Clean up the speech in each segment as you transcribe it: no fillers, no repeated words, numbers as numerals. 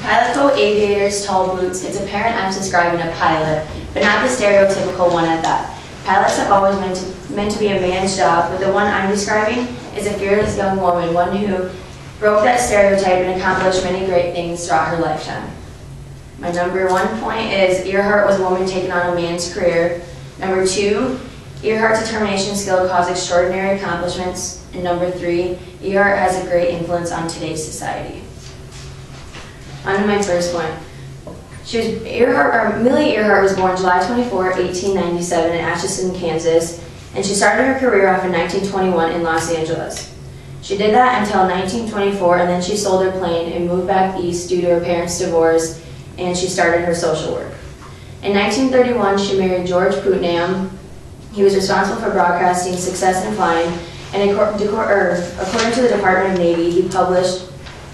Pilot coat, aviators, tall boots. It's apparent I'm describing a pilot, but not the stereotypical one at that. Pilots have always meant to be a man's job, but the one I'm describing is a fearless young woman, one who broke that stereotype and accomplished many great things throughout her lifetime. My number 1 point is Earhart was a woman taking on a man's career. Number 2, Earhart's determination and skill caused extraordinary accomplishments. And number 3, Earhart has a great influence on today's society. On to my first point. Millie Earhart was born July 24, 1897 in Atchison, Kansas, and she started her career off in 1921 in Los Angeles. She did that until 1924, and then she sold her plane and moved back east due to her parents' divorce, and she started her social work. In 1931, she married George Putnam. He was responsible for broadcasting Success in Flying, and according to the Department of Navy, he published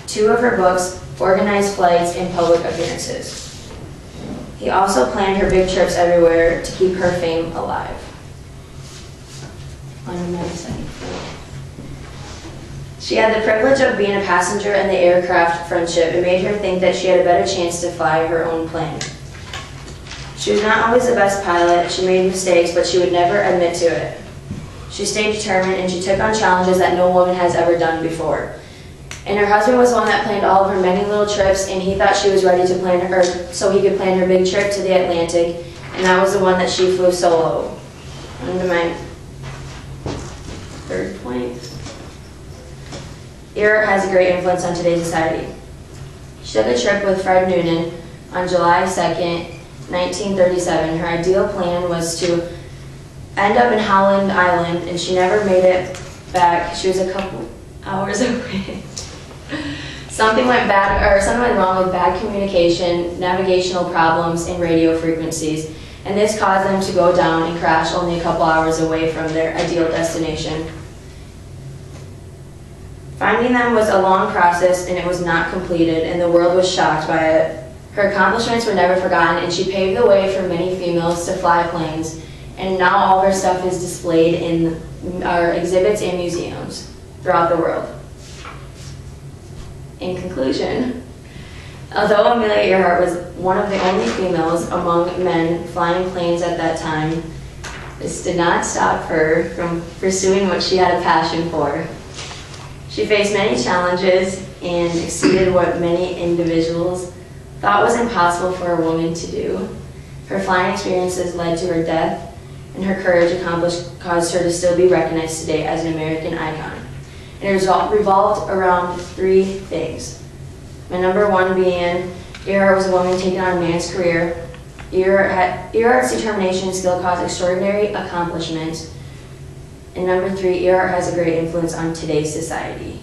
2 of her books, Organized Flights and Public Appearances. He also planned her big trips everywhere to keep her fame alive. On to my second point. She had the privilege of being a passenger in the aircraft Friendship. It made her think that she had a better chance to fly her own plane. She was not always the best pilot. She made mistakes, but she would never admit to it. She stayed determined, and she took on challenges that no woman has ever done before. And her husband was the one that planned all of her many little trips, and he thought she was ready to plan her, so he could plan her big trip to the Atlantic, and that was the one that she flew solo. On to my third point. Earhart has a great influence on today's society. She took a trip with Fred Noonan on July 2nd, 1937. Her ideal plan was to end up in Howland Island, and she never made it back. She was a couple hours away. Something went wrong with bad communication, navigational problems, and radio frequencies, and this caused them to go down and crash only a couple hours away from their ideal destination. Finding them was a long process, and it was not completed, and the world was shocked by it. Her accomplishments were never forgotten, and she paved the way for many females to fly planes, and now all her stuff is displayed in our exhibits and museums throughout the world. In conclusion, although Amelia Earhart was one of the only females among men flying planes at that time, this did not stop her from pursuing what she had a passion for. She faced many challenges and exceeded what many individuals thought was impossible for a woman to do. Her flying experiences led to her death, and her courage caused her to still be recognized today as an American icon. And it revolved around 3 things. My number 1 being, Earhart was a woman taking on a man's career. Earhart's determination and skill caused extraordinary accomplishments. And number 3, Earhart has a great influence on today's society.